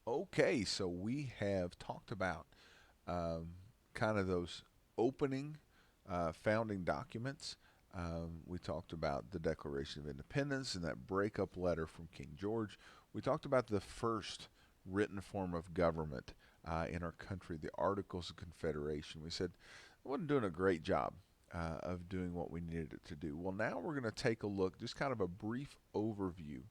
Okay, so we have talked about um, kind of those opening founding documents. We talked about the Declaration of Independence and that breakup letter from King George. We talked about the first written form of government in our country, the Articles of Confederation. We said it wasn't doing a great job of doing what we needed it to do. Well, now we're going to take a look, just kind of a brief overview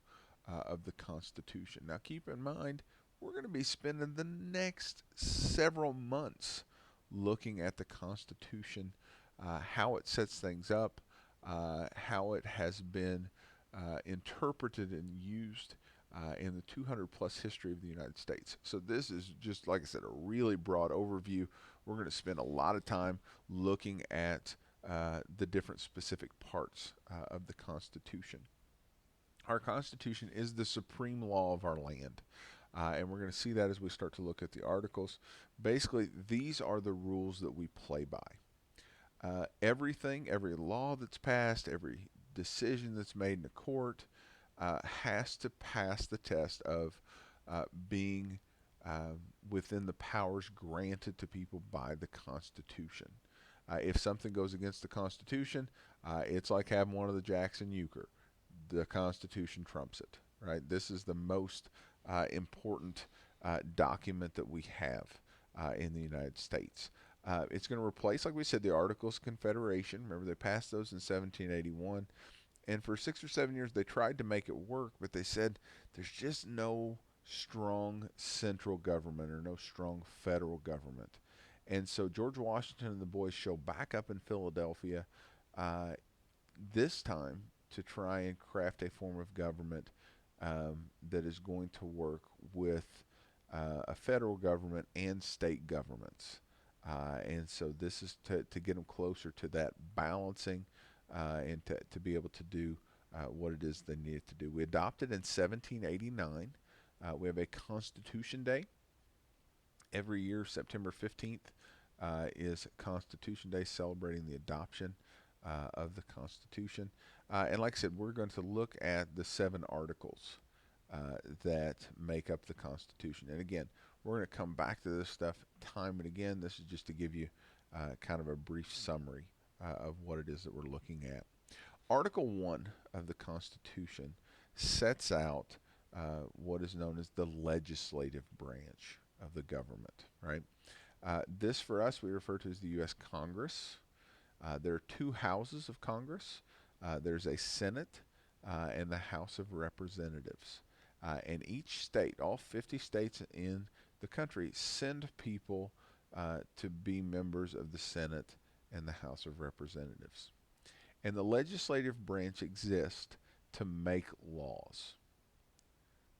of the Constitution. Now, keep in mind, we're going to be spending the next several months looking at the Constitution, how it sets things up, how it has been interpreted and used in the 200 plus history of the United States. So, this is just, like I said, a really broad overview. We're going to spend a lot of time looking at the different specific parts of the Constitution. Our Constitution is the supreme law of our land. And we're going to see that as we start to look at the articles. Basically, these are the rules that we play by. Everything, every law that's passed, every decision that's made in a court has to pass the test of being within the powers granted to people by the Constitution. If something goes against the Constitution, it's like having one of the Jackson Euchre. The Constitution trumps it, right? This is the most important document that we have in the United States. It's going to replace, like we said, the Articles of Confederation. Remember, they passed those in 1781. And for 6 or 7 years, they tried to make it work, but they said there's just no strong central government or no strong federal government. And so George Washington and the boys show back up in Philadelphia, uh, this time to try and craft a form of government that is going to work with a federal government and state governments. And so this is to get them closer to that balancing and to be able to do what it is they needed to do. We adopted in 1789. We have a Constitution Day. Every year, September 15th is Constitution Day, celebrating the adoption of the Constitution. And like I said, we're going to look at the 7 articles that make up the Constitution. And again, we're going to come back to this stuff time and again. This is just to give you kind of a brief summary of what it is that we're looking at. Article 1 of the Constitution sets out what is known as the legislative branch of the government, right? This for us we refer to as the U.S. Congress. There are 2 houses of Congress. There's a Senate and the House of Representatives. And each state, all 50 states in the country, send people to be members of the Senate and the House of Representatives. And the legislative branch exists to make laws.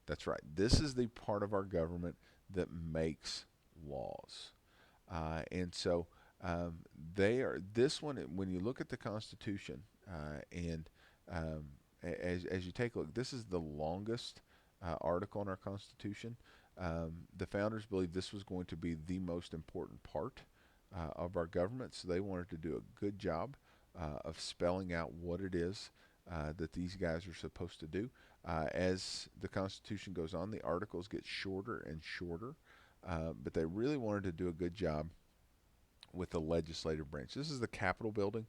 That's right. This is the part of our government that makes laws. And so they are this one. When you look at the Constitution and as you take a look, this is the longest article in our Constitution. The founders believed this was going to be the most important part of our government, so they wanted to do a good job of spelling out what it is that these guys are supposed to do. As the Constitution goes on, the articles get shorter and shorter, but they really wanted to do a good job with the legislative branch. This is the Capitol building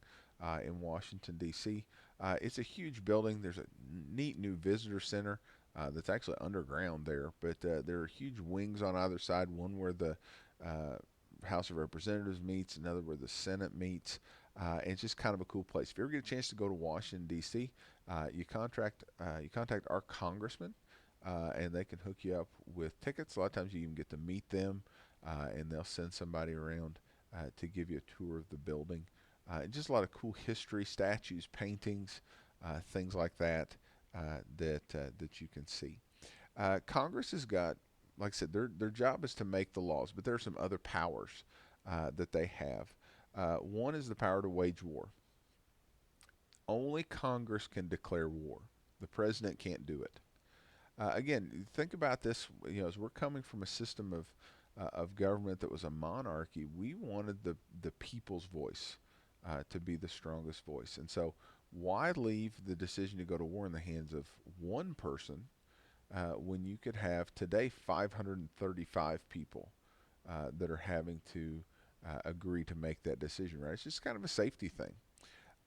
in Washington, D.C. It's a huge building. There's a neat new visitor center that's actually underground there, but there are huge wings on either side, one where the House of Representatives meets, another where the Senate meets. And it's just kind of a cool place. If you ever get a chance to go to Washington, D.C., you contact our congressman, and they can hook you up with tickets. A lot of times you even get to meet them, and they'll send somebody around to give you a tour of the building. Just a lot of cool history, statues, paintings, things like that that you can see. Congress has got, like I said, their job is to make the laws, but there are some other powers that they have. One is the power to wage war. Only Congress can declare war. The president can't do it. Again, think about this. As we're coming from a system of government that was a monarchy, we wanted the people's voice to be the strongest voice. And so, why leave the decision to go to war in the hands of one person when you could have today 535 people that are having to agree to make that decision, right? It's just kind of a safety thing.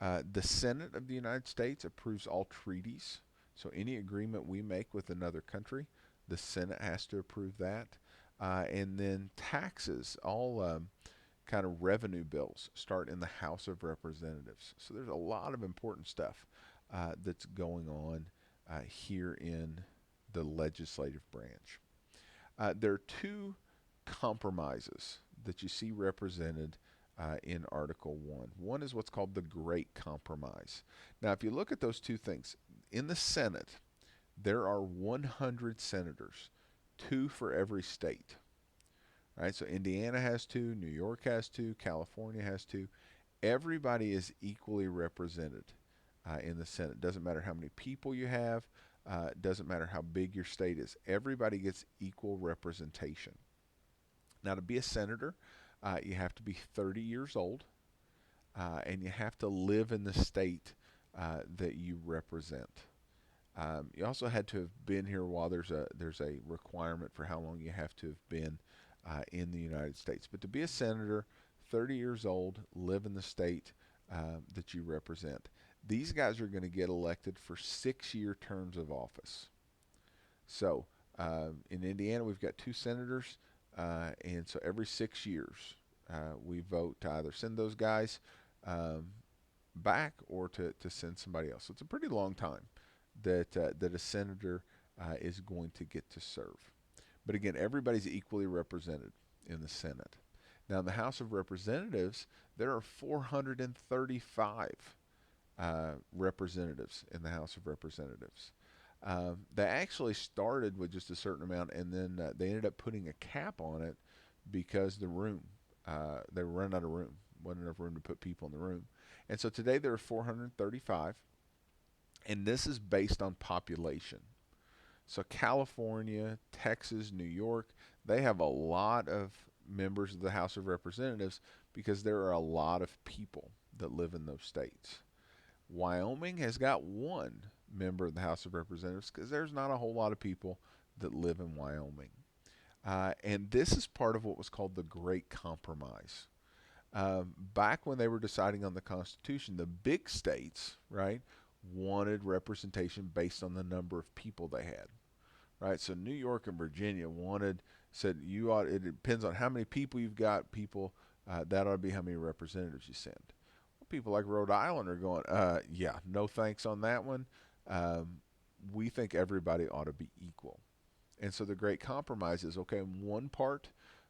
The Senate of the United States approves all treaties. So any agreement we make with another country, the Senate has to approve that. And then taxes, all kind of revenue bills start in the House of Representatives. So there's a lot of important stuff that's going on here in the legislative branch. There are two compromises that you see represented in Article 1. One is what's called the Great Compromise. Now, if you look at those two things, in the Senate, there are 100 senators, two for every state. Right? So Indiana has two, New York has two, California has two. Everybody is equally represented in the Senate. Doesn't matter how many people you have, doesn't matter how big your state is. Everybody gets equal representation. Now, to be a senator, you have to be 30 years old, and you have to live in the state that you represent. You also had to have been here while there's a requirement for how long you have to have been in the United States. But to be a senator, 30 years old, live in the state that you represent. These guys are going to get elected for 6-year terms of office. So in Indiana, we've got two senators, and so every 6 years we vote to either send those guys um, back or to send somebody else. So it's a pretty long time that a senator is going to get to serve. But again, everybody's equally represented in the Senate. Now, in the House of Representatives, there are 435 representatives in the House of Representatives. They actually started with just a certain amount, and then they ended up putting a cap on it because they were running out of room. Wasn't enough room to put people in the room. And so today there are 435, and this is based on population. So California, Texas, New York, they have a lot of members of the House of Representatives because there are a lot of people that live in those states. Wyoming has got one member of the House of Representatives because there's not a whole lot of people that live in Wyoming. And this is part of what was called the Great Compromise. Back when they were deciding on the Constitution, the big states, right, wanted representation based on the number of people they had, right? So New York and Virginia said you ought. It depends on how many people you've got. That ought to be how many representatives you send. Well, people like Rhode Island are going, yeah, no thanks on that one. We think everybody ought to be equal. And so the Great Compromise is okay. In one part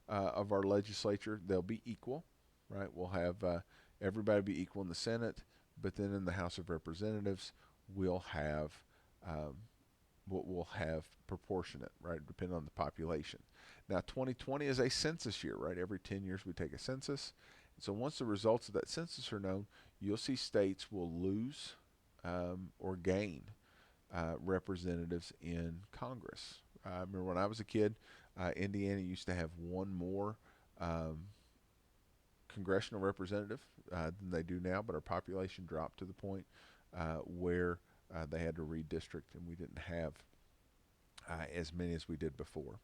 of our legislature, they'll be equal, right? We'll have everybody be equal in the Senate, but then in the House of Representatives, we'll have proportionate, right, depending on the population. Now, 2020 is a census year, right? Every 10 years we take a census. So once the results of that census are known, you'll see states will lose or gain representatives in Congress. I remember when I was a kid, Indiana used to have one more congressional representative than they do now, but our population dropped to the point where they had to redistrict, and we didn't have as many as we did before.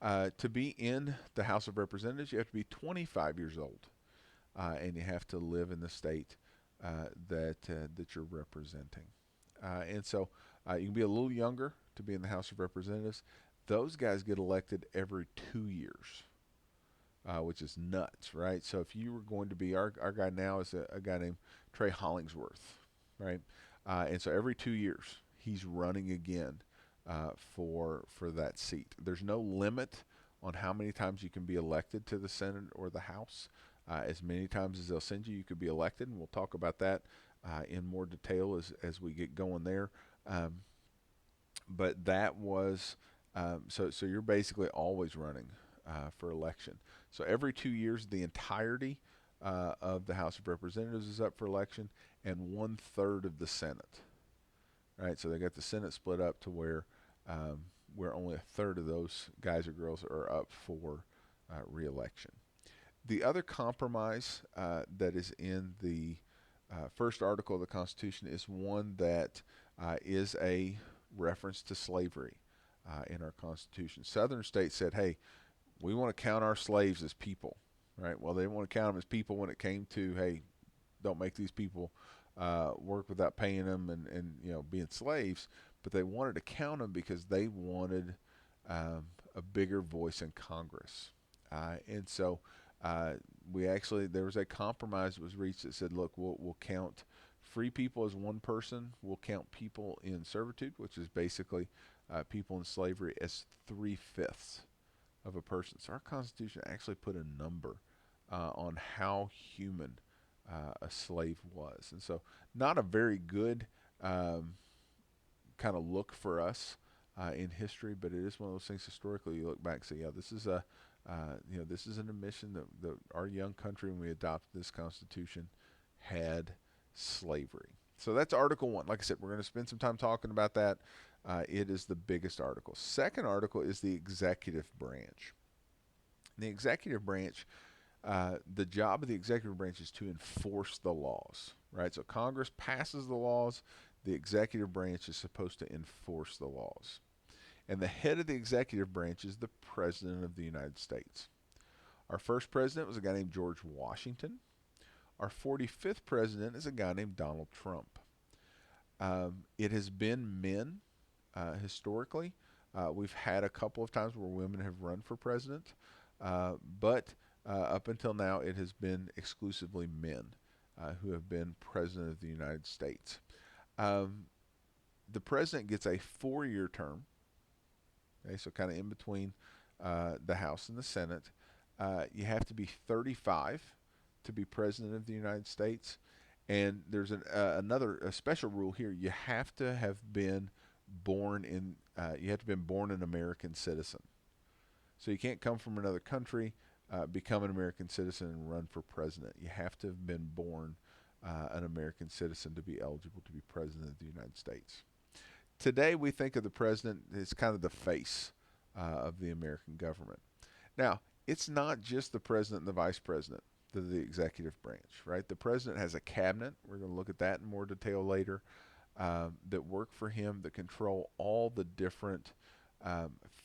To be in the House of Representatives, you have to be 25 years old, and you have to live in the state that you're representing. And so you can be a little younger to be in the House of Representatives. Those guys get elected every 2 years, which is nuts, right? So if you were going to be, our guy now is a guy named Trey Hollingsworth, right? And so every 2 years he's running again for that seat. There's no limit on how many times you can be elected to the Senate or the House. As many times as they'll send you, you could be elected, and we'll talk about that in more detail as we get going there. But that was so you're basically always running for election. So every 2 years, the entirety of the House of Representatives is up for election, and 1/3 of the Senate. Right, so they got the Senate split up to where only 1/3 of those guys or girls are up for re-election. The other compromise that is in the first article of the Constitution is one that is a reference to slavery. in our Constitution. Southern states said, hey, we want to count our slaves as people, right? Well, they didn't want to count them as people when it came to, hey, don't make these people work without paying them and being slaves, but they wanted to count them because they wanted a bigger voice in Congress. And so we actually there was a compromise that was reached that said, look, we'll count free people as one person. We'll count people in servitude, which is basically people in slavery, as 3/5 of a person. So our Constitution actually put a number on how human a slave was, and so not a very good kind of look for us in history, but it is one of those things historically you look back and say, yeah, this is a this is an admission that our young country, when we adopted this Constitution, had slavery. So that's Article 1. Like I said, we're going to spend some time talking about that. It is the biggest article. Second article is the executive branch. The executive branch, the job of the executive branch is to enforce the laws, right? So Congress passes the laws. The executive branch is supposed to enforce the laws. And the head of the executive branch is the President of the United States. Our first president was a guy named George Washington. Our 45th president is a guy named Donald Trump. It has been men historically. We've had a couple of times where women have run for president, but up until now it has been exclusively men who have been president of the United States. The president gets a 4-year term, okay, so kind of in between the House and the Senate. You have to be 35 to be president of the United States. And there's a special rule here. You have to have been born in you have to have been born an American citizen. So you can't come from another country, become an American citizen, and run for president. You have to have been born an American citizen to be eligible to be president of the United States. Today we think of the president as kind of the face of the American government. Now, it's not just the president and the vice president that are the executive branch, right? The president has a cabinet. We're going to look at that in more detail later. That work for him, that control all the different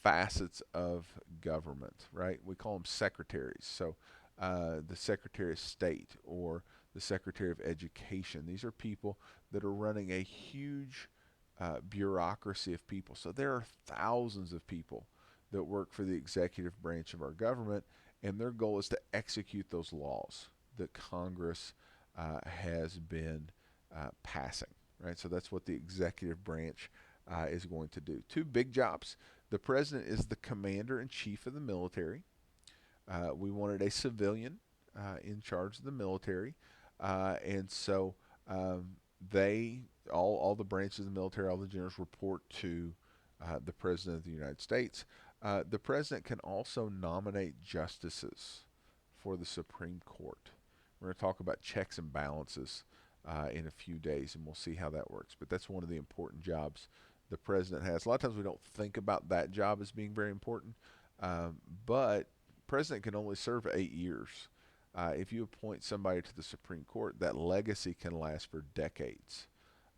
facets of government, right? We call them secretaries. So the Secretary of State or the Secretary of Education. These are people that are running a huge bureaucracy of people. So there are thousands of people that work for the executive branch of our government, and their goal is to execute those laws that Congress has been passing, right? So that's what the executive branch is going to do. Two big jobs. The president is the commander in chief of the military. We wanted a civilian in charge of the military, and so they all the branches of the military, all the generals report to the president of the United States. The president can also nominate justices for the Supreme Court. We're going to talk about checks and balances in a few days, and we'll see how that works. But that's one of the important jobs the president has. A lot of times we don't think about that job as being very important, but the president can only serve 8 years. If you appoint somebody to the Supreme Court, that legacy can last for decades.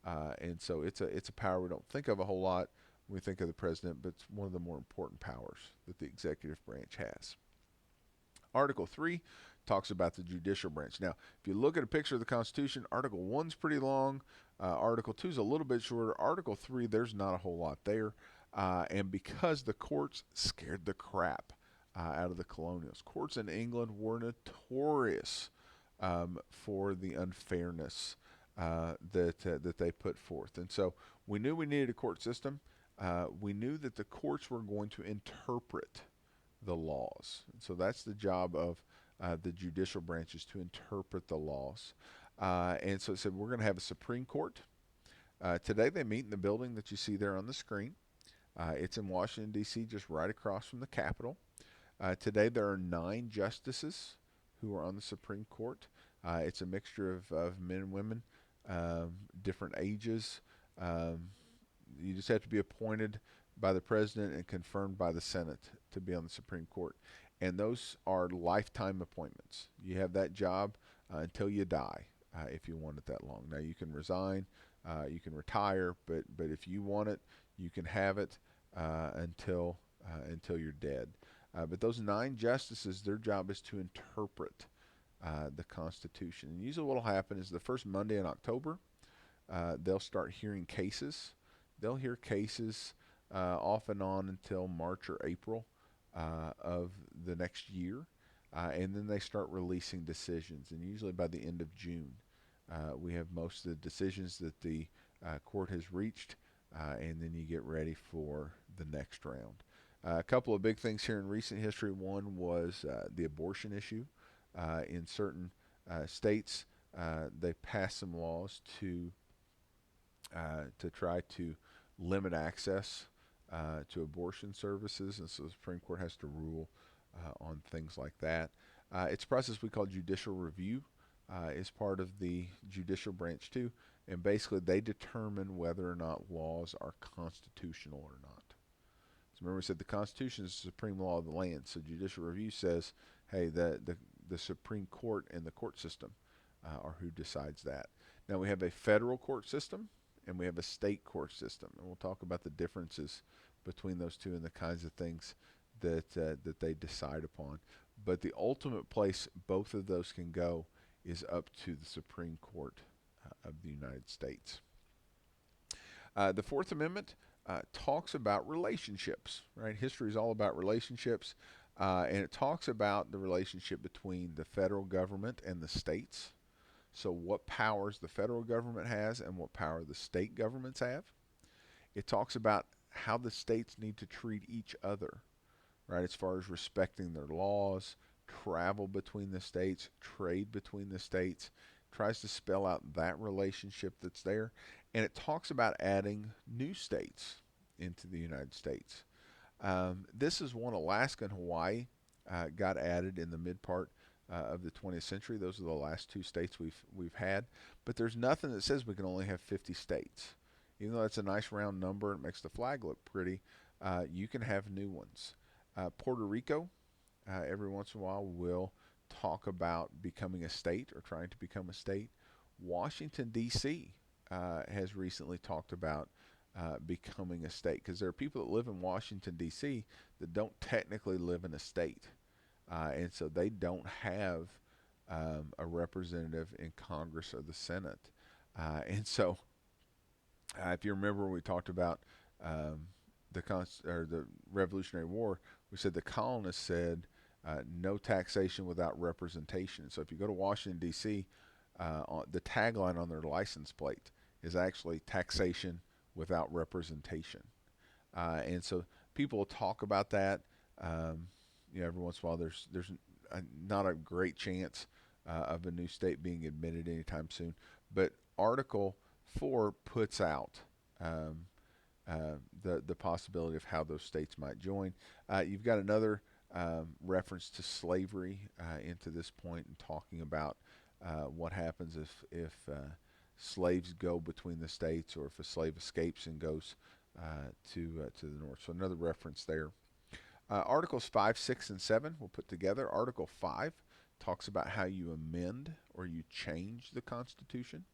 And so it's a power we don't think of a whole lot when we think of the president, but it's one of the more important powers that the executive branch has. Article 3 talks about the judicial branch. Now, if you look at a picture of the Constitution, Article 1's pretty long. Article 2 is a little bit shorter. Article 3, there's not a whole lot there. And because the courts scared the crap out of the colonials. Courts in England were notorious for the unfairness that they put forth. And so we knew we needed a court system. We knew that the courts were going to interpret the laws. And so that's the job of the judicial branch, is to interpret the laws. And so it said we're going to have a Supreme Court. Today they meet in the building that you see there on the screen. It's in Washington, D.C., just right across from the Capitol. Today there are 9 justices who are on the Supreme Court. It's a mixture of men and women, different ages. You just have to be appointed by the president and confirmed by the Senate to be on the Supreme Court. And those are lifetime appointments. You have that job until you die if you want it that long. Now you can resign, you can retire, but if you want it, you can have it. until you're dead. But those 9 justices, their job is to interpret the Constitution. And usually, what will happen is the first Monday in October, they'll start hearing cases. They'll hear cases off and on until March or April of the next year, and then they start releasing decisions. And usually by the end of June, we have most of the decisions that the court has reached, and then you get ready for the next round. A couple of big things here in recent history. One was the abortion issue. In certain states, they passed some laws to try to limit access to abortion services, and so the Supreme Court has to rule on things like that. It's a process we call judicial review. Is part of the judicial branch too, and basically they determine whether or not laws are constitutional or not. So remember, we said the Constitution is the supreme law of the land. So judicial review says, hey, the Supreme Court and the court system are who decides that. Now we have a federal court system and we have a state court system, and we'll talk about the differences between those two and the kinds of things that they decide upon. But the ultimate place both of those can go is up to the Supreme Court of the United States. The Fourth Amendment talks about relationships, right? History is all about relationships, and it talks about the relationship between the federal government and the states. So, what powers the federal government has and what power the state governments have. It talks about how the states need to treat each other, right? As far as respecting their laws, travel between the states, trade between the states, tries to spell out that relationship that's there. And it talks about adding new states into the United States. This is one. Alaska and Hawaii got added in the mid part of the 20th century. Those are the last 2 states we've had. But there's nothing that says we can only have 50 states. Even though that's a nice round number and makes the flag look pretty, you can have new ones. Puerto Rico, every once in a while, will talk about becoming a state or trying to become a state. Washington, D.C. Has recently talked about becoming a state, because there are people that live in Washington, D.C. that don't technically live in a state. And so they don't have a representative in Congress or the Senate. And so if you remember, we talked about the Revolutionary War. We said the colonists said no taxation without representation. So if you go to Washington, D.C., the tagline on their license plate is actually taxation without representation. And so people talk about that. Every once in a while, there's not a great chance of a new state being admitted anytime soon. But Article 4 puts out the possibility of how those states might join. You've got another reference to slavery into this point, and talking about what happens if slaves go between the states, or if a slave escapes and goes to the north. So another reference there. Articles 5, 6, and 7 we'll put together. Article 5 talks about how you amend or you change the Constitution.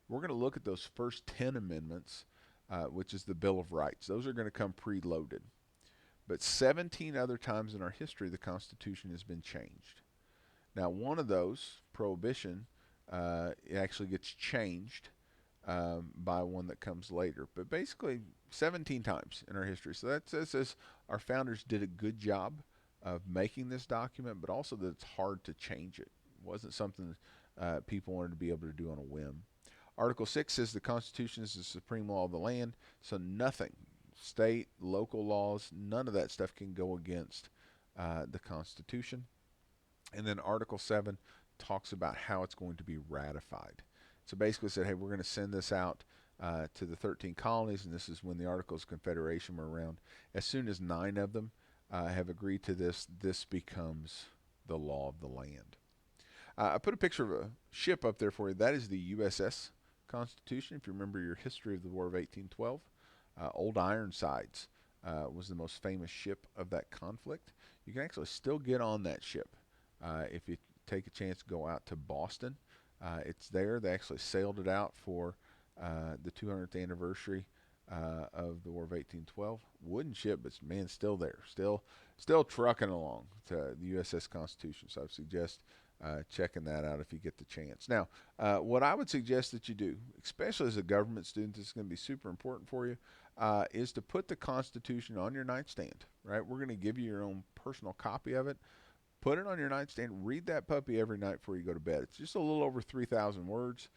We're going to look at those first 10 amendments, which is the Bill of Rights. Those are going to come preloaded. But 17 other times in our history, the Constitution has been changed. Now, one of those, prohibition, it actually gets changed by one that comes later. But basically, 17 times in our history. So that says our founders did a good job of making this document, but also that it's hard to change it. It wasn't something people wanted to be able to do on a whim. Article 6 says the Constitution is the supreme law of the land, so nothing, state, local laws, none of that stuff can go against the Constitution. And then Article 7 talks about how it's going to be ratified. So basically said, hey, we're going to send this out to the 13 colonies, and this is when the Articles of Confederation were around. As soon as 9 of them have agreed to this, this becomes the law of the land. I put a picture of a ship up there for you. That is the USS Constitution. If you remember your history of the War of 1812, Old Ironsides was the most famous ship of that conflict. You can actually still get on that ship if you take a chance to go out to Boston. It's there. They actually sailed it out for the 200th anniversary of the War of 1812. Wooden ship, but man, still there, still trucking along to the USS Constitution. So I suggest checking that out if you get the chance. Now, what I would suggest that you do, especially as a government student, this is going to be super important for you, is to put the Constitution on your nightstand. Right, we're going to give you your own personal copy of it. Put it on your nightstand. Read that puppy every night before you go to bed. It's just a little over 3,000 words.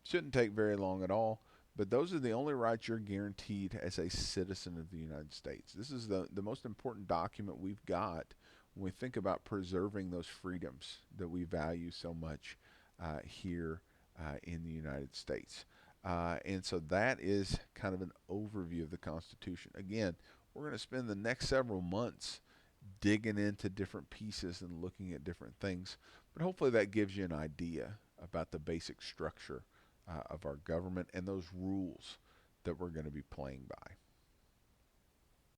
Shouldn't take very long at all. But those are the only rights you're guaranteed as a citizen of the United States. This is the most important document we've got when we think about preserving those freedoms that we value so much here in the United States. And so that is kind of an overview of the Constitution. Again, we're going to spend the next several months digging into different pieces and looking at different things. But hopefully that gives you an idea about the basic structure of our government and those rules that we're going to be playing by.